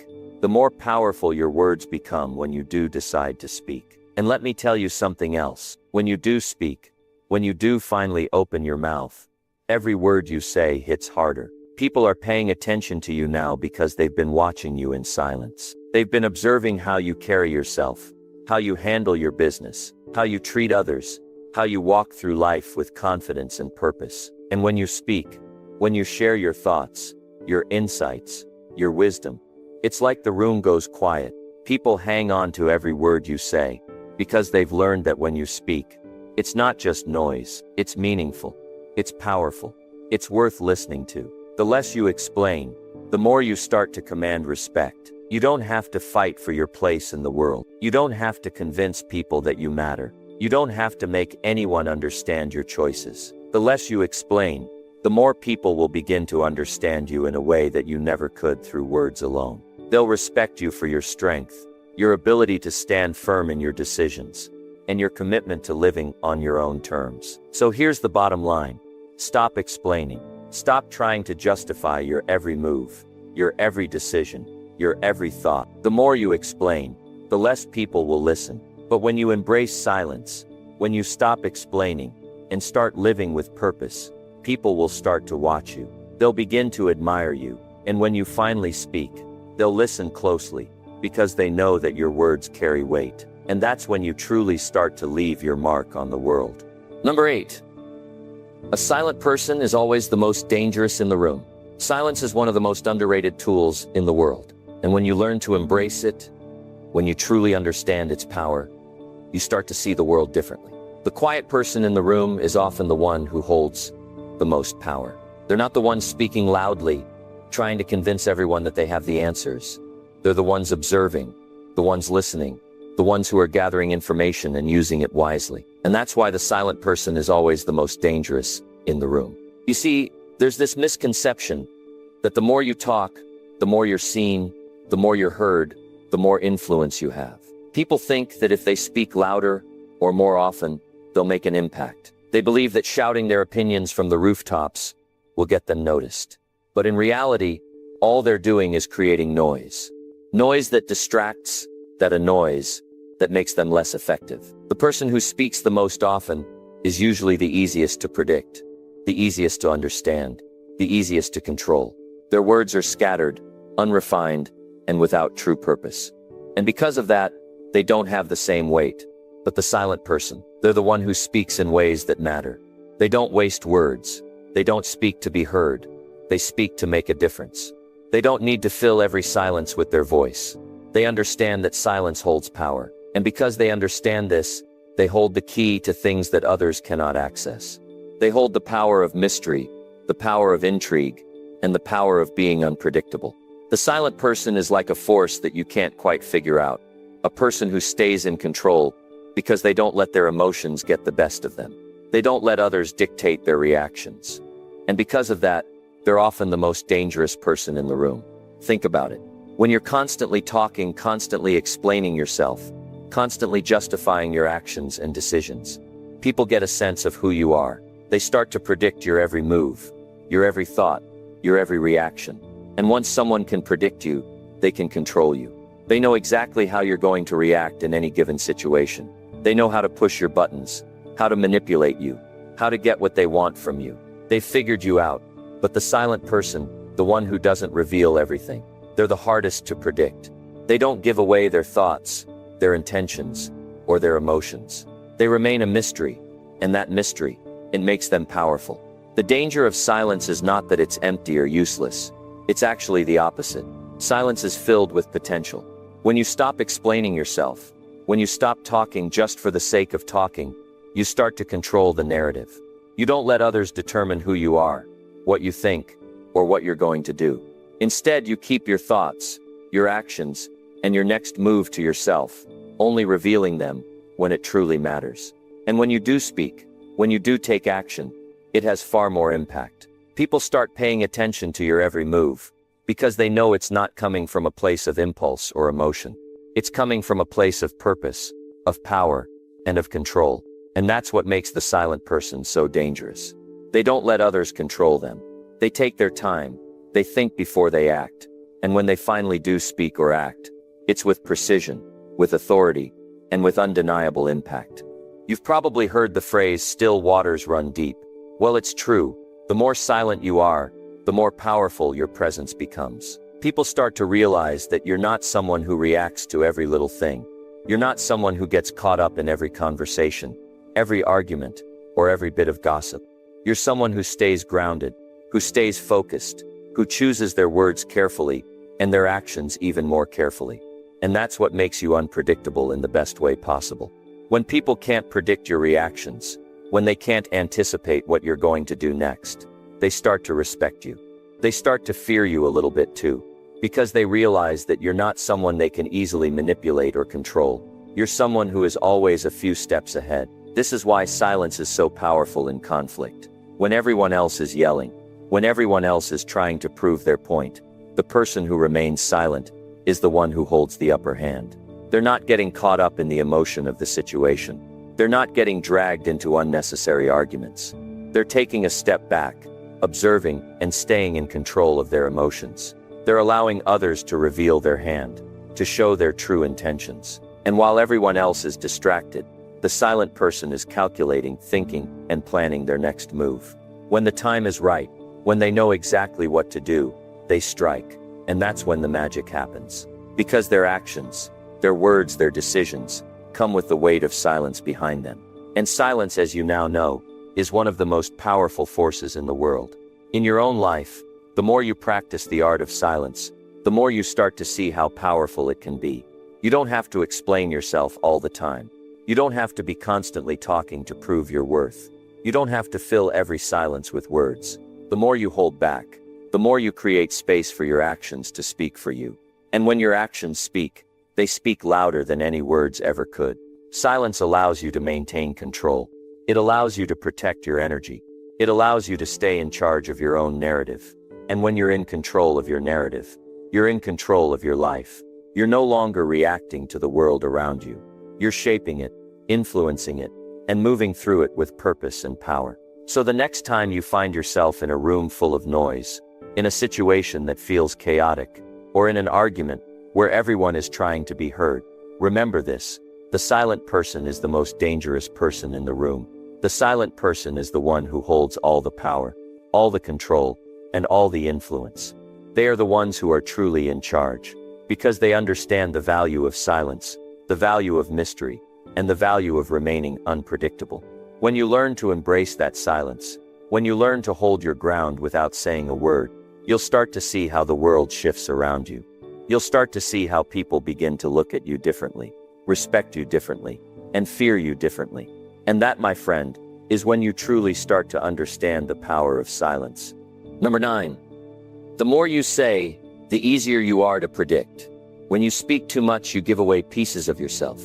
the more powerful your words become when you do decide to speak. And let me tell you something else. When you do speak, when you do finally open your mouth, every word you say hits harder. People are paying attention to you now because they've been watching you in silence. They've been observing how you carry yourself, how you handle your business, how you treat others, how you walk through life with confidence and purpose. And when you speak, when you share your thoughts, your insights, your wisdom, it's like the room goes quiet. People hang on to every word you say because they've learned that when you speak, it's not just noise, it's meaningful, it's powerful, it's worth listening to. The less you explain, the more you start to command respect. You don't have to fight for your place in the world. You don't have to convince people that you matter. You don't have to make anyone understand your choices. The less you explain, the more people will begin to understand you in a way that you never could through words alone. They'll respect you for your strength, your ability to stand firm in your decisions, and your commitment to living on your own terms. So here's the bottom line. Stop explaining. Stop trying to justify your every move, your every decision, your every thought. The more you explain, the less people will listen. But when you embrace silence, when you stop explaining and start living with purpose, people will start to watch you. They'll begin to admire you. And when you finally speak, they'll listen closely because they know that your words carry weight. And that's when you truly start to leave your mark on the world. Number 8. A silent person is always the most dangerous in the room. Silence is one of the most underrated tools in the world. And when you learn to embrace it, when you truly understand its power, you start to see the world differently. The quiet person in the room is often the one who holds the most power. They're not the ones speaking loudly, trying to convince everyone that they have the answers. They're the ones observing, the ones listening, the ones who are gathering information and using it wisely. And that's why the silent person is always the most dangerous in the room. You see, there's this misconception that the more you talk, the more you're seen, the more you're heard, the more influence you have. People think that if they speak louder or more often, they'll make an impact. They believe that shouting their opinions from the rooftops will get them noticed. But in reality, all they're doing is creating noise. Noise that distracts, that annoys, that makes them less effective. The person who speaks the most often is usually the easiest to predict, the easiest to understand, the easiest to control. Their words are scattered, unrefined, and without true purpose. And because of that, they don't have the same weight. But the silent person, they're the one who speaks in ways that matter. They don't waste words. They don't speak to be heard. They speak to make a difference. They don't need to fill every silence with their voice. They understand that silence holds power. And because they understand this, they hold the key to things that others cannot access. They hold the power of mystery, the power of intrigue, and the power of being unpredictable. The silent person is like a force that you can't quite figure out, a person who stays in control because they don't let their emotions get the best of them. They don't let others dictate their reactions. And because of that, they're often the most dangerous person in the room. Think about it. When you're constantly talking, constantly explaining yourself, constantly justifying your actions and decisions, people get a sense of who you are. They start to predict your every move, your every thought, your every reaction. And once someone can predict you, they can control you. They know exactly how you're going to react in any given situation. They know how to push your buttons, how to manipulate you, how to get what they want from you. They've figured you out. But the silent person, the one who doesn't reveal everything, they're the hardest to predict. They don't give away their thoughts, their intentions, or their emotions. They remain a mystery, and that mystery, it makes them powerful. The danger of silence is not that it's empty or useless. It's actually the opposite. Silence is filled with potential. When you stop explaining yourself, when you stop talking just for the sake of talking, you start to control the narrative. You don't let others determine who you are, what you think, or what you're going to do. Instead, you keep your thoughts, your actions, and your next move to yourself, only revealing them when it truly matters. And when you do speak, when you do take action, it has far more impact. People start paying attention to your every move, because they know it's not coming from a place of impulse or emotion. It's coming from a place of purpose, of power, and of control. And that's what makes the silent person so dangerous. They don't let others control them. They take their time. They think before they act. And when they finally do speak or act, it's with precision, with authority, and with undeniable impact. You've probably heard the phrase, "still waters run deep." Well, it's true. The more silent you are, the more powerful your presence becomes. People start to realize that you're not someone who reacts to every little thing. You're not someone who gets caught up in every conversation, every argument, or every bit of gossip. You're someone who stays grounded, who stays focused, who chooses their words carefully, and their actions even more carefully. And that's what makes you unpredictable in the best way possible. When people can't predict your reactions, when they can't anticipate what you're going to do next, they start to respect you. They start to fear you a little bit too, because they realize that you're not someone they can easily manipulate or control. You're someone who is always a few steps ahead. This is why silence is so powerful in conflict. When everyone else is yelling, when everyone else is trying to prove their point, the person who remains silent is the one who holds the upper hand. They're not getting caught up in the emotion of the situation. They're not getting dragged into unnecessary arguments. They're taking a step back, observing, and staying in control of their emotions. They're allowing others to reveal their hand, to show their true intentions. And while everyone else is distracted, the silent person is calculating, thinking, and planning their next move. When the time is right, when they know exactly what to do, they strike. And that's when the magic happens. Because their actions, their words, their decisions, come with the weight of silence behind them. And silence, as you now know, is one of the most powerful forces in the world. In your own life, the more you practice the art of silence, the more you start to see how powerful it can be. You don't have to explain yourself all the time. You don't have to be constantly talking to prove your worth. You don't have to fill every silence with words. The more you hold back, the more you create space for your actions to speak for you. And when your actions speak, they speak louder than any words ever could. Silence allows you to maintain control. It allows you to protect your energy. It allows you to stay in charge of your own narrative. And when you're in control of your narrative, you're in control of your life. You're no longer reacting to the world around you. You're shaping it, influencing it, and moving through it with purpose and power. So the next time you find yourself in a room full of noise, in a situation that feels chaotic, or in an argument where everyone is trying to be heard, remember this: the silent person is the most dangerous person in the room. The silent person is the one who holds all the power, all the control, and all the influence. They are the ones who are truly in charge, because they understand the value of silence, the value of mystery, and the value of remaining unpredictable. When you learn to embrace that silence, when you learn to hold your ground without saying a word, you'll start to see how the world shifts around you. You'll start to see how people begin to look at you differently, respect you differently, and fear you differently. And that, my friend, is when you truly start to understand the power of silence. Number 9. The more you say, the easier you are to predict. When you speak too much, you give away pieces of yourself.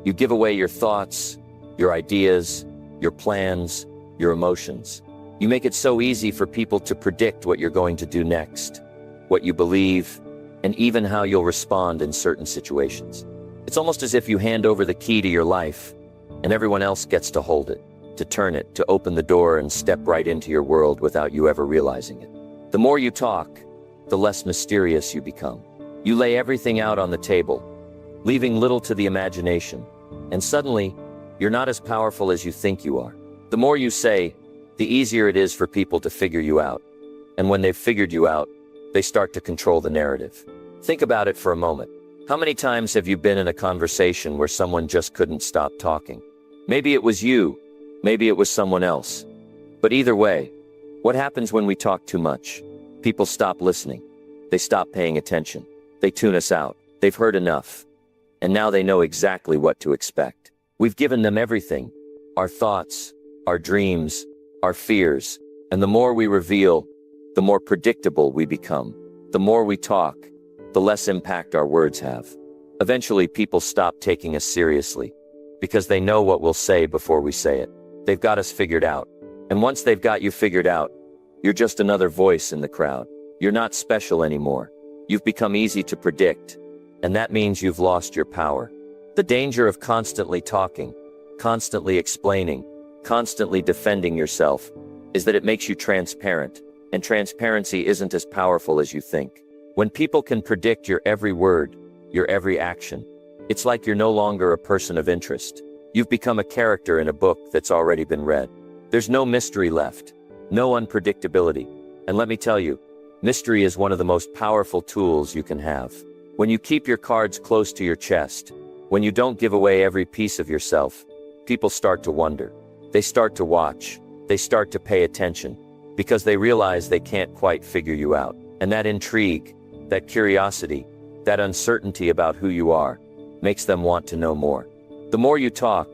You give away your thoughts, your ideas, your plans, your emotions. You make it so easy for people to predict what you're going to do next, what you believe, and even how you'll respond in certain situations. It's almost as if you hand over the key to your life, and everyone else gets to hold it, to turn it, to open the door and step right into your world without you ever realizing it. The more you talk, the less mysterious you become. You lay everything out on the table, leaving little to the imagination, and suddenly, you're not as powerful as you think you are. The more you say, the easier it is for people to figure you out. And when they've figured you out, they start to control the narrative. Think about it for a moment. How many times have you been in a conversation where someone just couldn't stop talking? Maybe it was you, maybe it was someone else. But either way, what happens when we talk too much? People stop listening. They stop paying attention. They tune us out. They've heard enough. And now they know exactly what to expect. We've given them everything. Our thoughts, our dreams, our fears. And the more we reveal, the more predictable we become. The more we talk, the less impact our words have. Eventually, people stop taking us seriously because they know what we'll say before we say it. They've got us figured out. And once they've got you figured out, you're just another voice in the crowd. You're not special anymore. You've become easy to predict, and that means you've lost your power. The danger of constantly talking, constantly explaining, constantly defending yourself is that it makes you transparent, and transparency isn't as powerful as you think. When people can predict your every word, your every action, it's like you're no longer a person of interest. You've become a character in a book that's already been read. There's no mystery left, no unpredictability. And let me tell you, mystery is one of the most powerful tools you can have. When you keep your cards close to your chest, when you don't give away every piece of yourself, people start to wonder. They start to watch. They start to pay attention because they realize they can't quite figure you out. And that intrigue, that curiosity, that uncertainty about who you are makes them want to know more. The more you talk,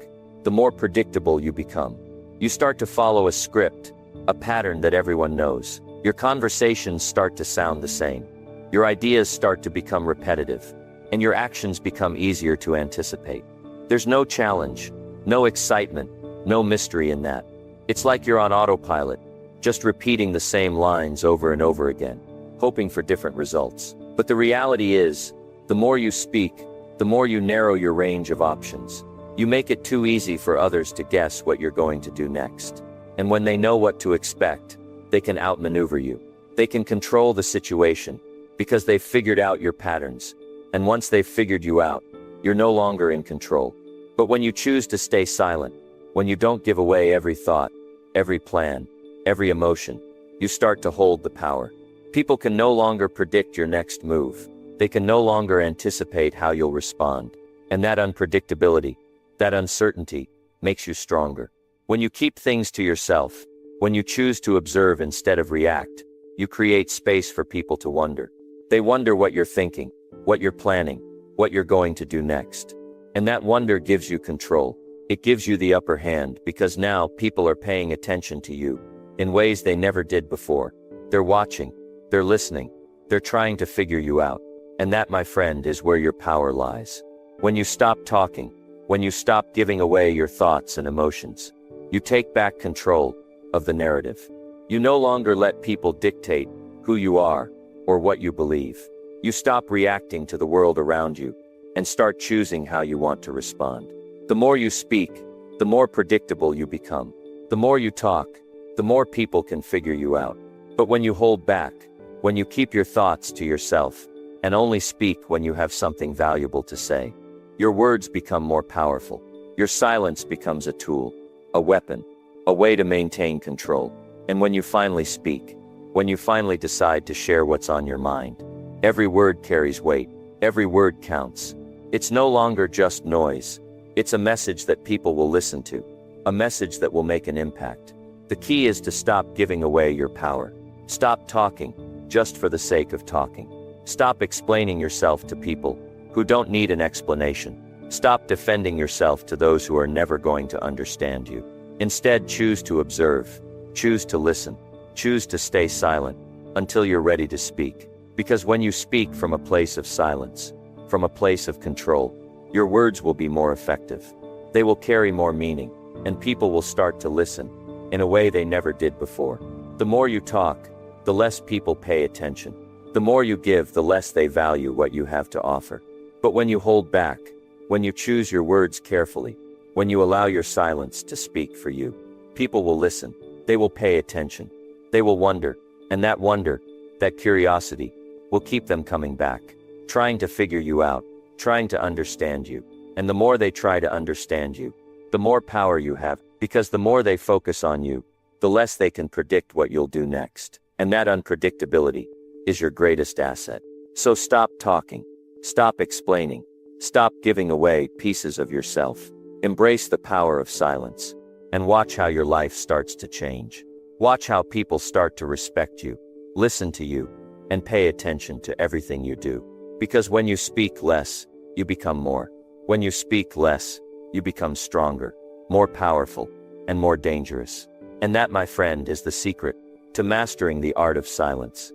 the more predictable you become. You start to follow a script, a pattern that everyone knows. Your conversations start to sound the same. Your ideas start to become repetitive, and your actions become easier to anticipate. There's no challenge, no excitement, no mystery in that. It's like you're on autopilot, just repeating the same lines over and over again, hoping for different results. But the reality is, the more you speak, the more you narrow your range of options. You make it too easy for others to guess what you're going to do next. And when they know what to expect, they can outmaneuver you. They can control the situation because they've figured out your patterns. And once they've figured you out, you're no longer in control. But when you choose to stay silent, when you don't give away every thought, every plan, every emotion, you start to hold the power. People can no longer predict your next move. They can no longer anticipate how you'll respond. And that unpredictability, that uncertainty, makes you stronger. When you keep things to yourself, when you choose to observe instead of react, you create space for people to wonder. They wonder what you're thinking, what you're planning, what you're going to do next. And that wonder gives you control. It gives you the upper hand because now people are paying attention to you in ways they never did before. They're watching, they're listening, they're trying to figure you out. And that, my friend, is where your power lies. When you stop talking, when you stop giving away your thoughts and emotions, you take back control of the narrative. You no longer let people dictate who you are or what you believe. You stop reacting to the world around you and start choosing how you want to respond. The more you speak, the more predictable you become. The more you talk, the more people can figure you out. But when you hold back, when you keep your thoughts to yourself, and only speak when you have something valuable to say, your words become more powerful. Your silence becomes a tool, a weapon, a way to maintain control. And when you finally speak, when you finally decide to share what's on your mind, every word carries weight, every word counts. It's no longer just noise. It's a message that people will listen to, a message that will make an impact. The key is to stop giving away your power. Stop talking just for the sake of talking. Stop explaining yourself to people who don't need an explanation. Stop defending yourself to those who are never going to understand you. Instead, choose to observe, choose to listen, choose to stay silent until you're ready to speak. Because when you speak from a place of silence, from a place of control, your words will be more effective. They will carry more meaning, and people will start to listen in a way they never did before. The more you talk, the less people pay attention. The more you give, the less they value what you have to offer. But when you hold back, when you choose your words carefully, when you allow your silence to speak for you, people will listen. They will pay attention. They will wonder, and that wonder, that curiosity, will keep them coming back, trying to figure you out, trying to understand you. And the more they try to understand you, the more power you have, because the more they focus on you, the less they can predict what you'll do next. And that unpredictability is your greatest asset. So stop talking. Stop explaining. Stop giving away pieces of yourself. Embrace the power of silence. And watch how your life starts to change. Watch how people start to respect you, listen to you, and pay attention to everything you do. Because when you speak less, you become more. When you speak less, you become stronger, more powerful, and more dangerous. And that, my friend, is the secret to mastering the art of silence.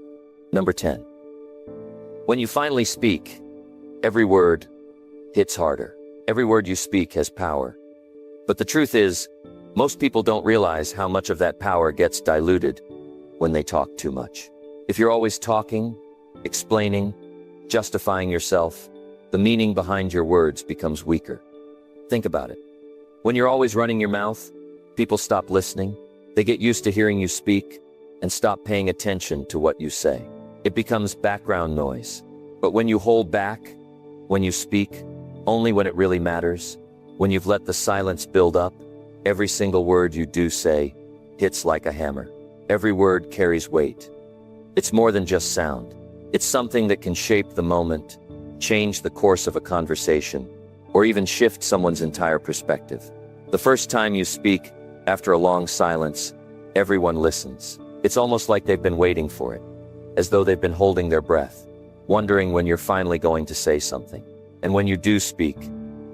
Number 10. When you finally speak, every word hits harder. Every word you speak has power. But the truth is, most people don't realize how much of that power gets diluted when they talk too much. If you're always talking, explaining, justifying yourself, the meaning behind your words becomes weaker. Think about it. When you're always running your mouth, people stop listening. They get used to hearing you speak and stop paying attention to what you say. It becomes background noise. But when you hold back, when you speak, only when it really matters, when you've let the silence build up, every single word you do say hits like a hammer. Every word carries weight. It's more than just sound. It's something that can shape the moment, change the course of a conversation, or even shift someone's entire perspective. The first time you speak, after a long silence, everyone listens. It's almost like they've been waiting for it, as though they've been holding their breath, wondering when you're finally going to say something. And when you do speak,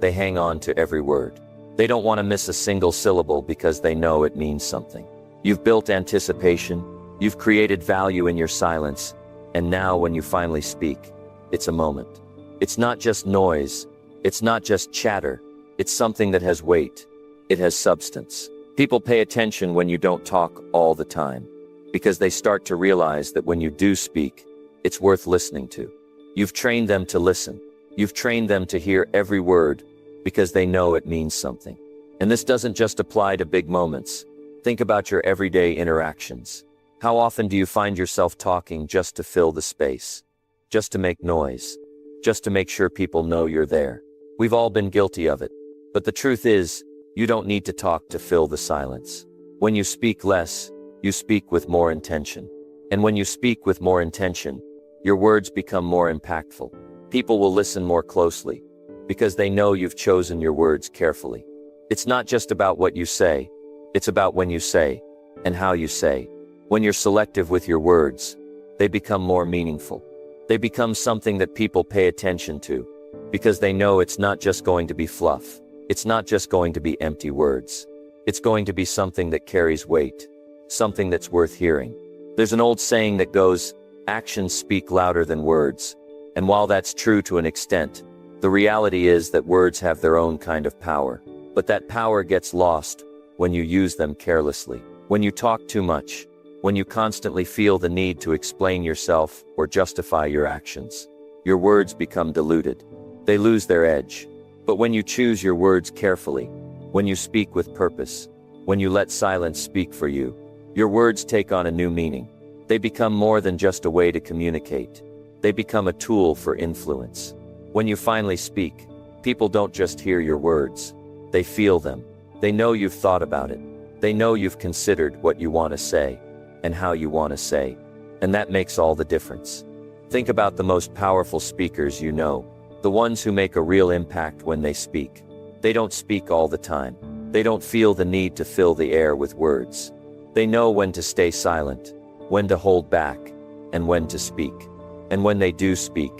they hang on to every word. They don't want to miss a single syllable because they know it means something. You've built anticipation, you've created value in your silence, and now when you finally speak, it's a moment. It's not just noise, it's not just chatter, it's something that has weight, it has substance. People pay attention when you don't talk all the time, because they start to realize that when you do speak, it's worth listening to. You've trained them to listen. You've trained them to hear every word, because they know it means something. And this doesn't just apply to big moments. Think about your everyday interactions. How often do you find yourself talking just to fill the space? Just to make noise? Just to make sure people know you're there? We've all been guilty of it. But the truth is, you don't need to talk to fill the silence. When you speak less, you speak with more intention. And when you speak with more intention, your words become more impactful. People will listen more closely, because they know you've chosen your words carefully. It's not just about what you say, it's about when you say, and how you say. When you're selective with your words, they become more meaningful. They become something that people pay attention to, because they know it's not just going to be fluff. It's not just going to be empty words. It's going to be something that carries weight, something that's worth hearing. There's an old saying that goes, actions speak louder than words. And while that's true to an extent, the reality is that words have their own kind of power. But that power gets lost when you use them carelessly. When you talk too much, when you constantly feel the need to explain yourself or justify your actions, your words become diluted. They lose their edge. But when you choose your words carefully, when you speak with purpose, when you let silence speak for you, your words take on a new meaning. They become more than just a way to communicate. They become a tool for influence. When you finally speak, people don't just hear your words. They feel them. They know you've thought about it. They know you've considered what you want to say and how you want to say. And that makes all the difference. Think about the most powerful speakers you know, the ones who make a real impact when they speak. They don't speak all the time. They don't feel the need to fill the air with words. They know when to stay silent, when to hold back, and when to speak. And when they do speak,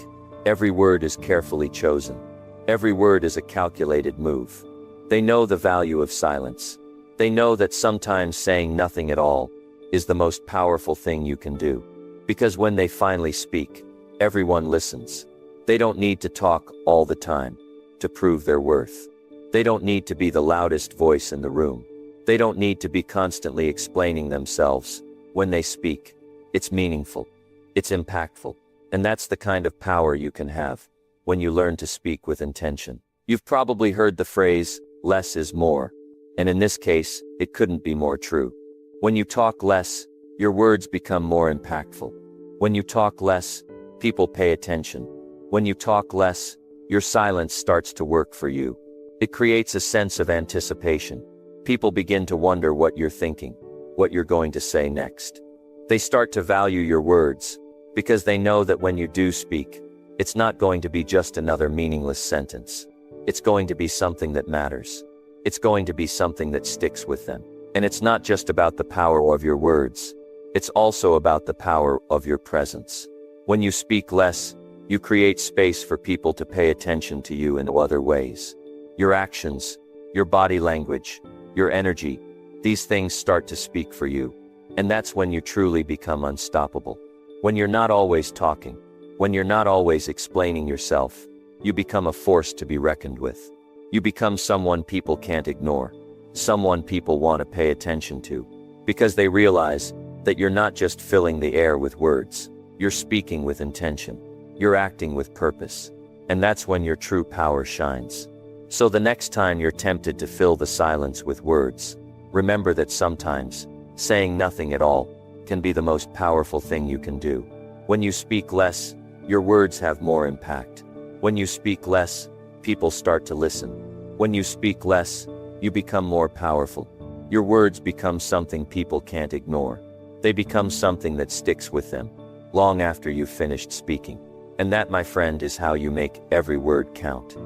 every word is carefully chosen. Every word is a calculated move. They know the value of silence. They know that sometimes saying nothing at all is the most powerful thing you can do. Because when they finally speak, everyone listens. They don't need to talk all the time. to prove their worth. They don't need to be the loudest voice in the room. They don't need to be constantly explaining themselves. When they speak, it's meaningful. It's impactful. And that's the kind of power you can have when you learn to speak with intention. You've probably heard the phrase, less is more. And in this case, it couldn't be more true. When you talk less, your words become more impactful. When you talk less, people pay attention. When you talk less, your silence starts to work for you. It creates a sense of anticipation. People begin to wonder what you're thinking, what you're going to say next. They start to value your words, because they know that when you do speak, it's not going to be just another meaningless sentence. It's going to be something that matters. It's going to be something that sticks with them. And it's not just about the power of your words. It's also about the power of your presence. When you speak less, you create space for people to pay attention to you in other ways. Your actions, your body language, your energy, these things start to speak for you. And that's when you truly become unstoppable. When you're not always talking, when you're not always explaining yourself, you become a force to be reckoned with. You become someone people can't ignore, someone people want to pay attention to, because they realize that you're not just filling the air with words, you're speaking with intention, you're acting with purpose, and that's when your true power shines. So the next time you're tempted to fill the silence with words, remember that sometimes, saying nothing at all can be the most powerful thing you can do. When you speak less, your words have more impact. When you speak less, people start to listen. When you speak less, you become more powerful. Your words become something people can't ignore. They become something that sticks with them, long after you've finished speaking. And that, my friend, is how you make every word count.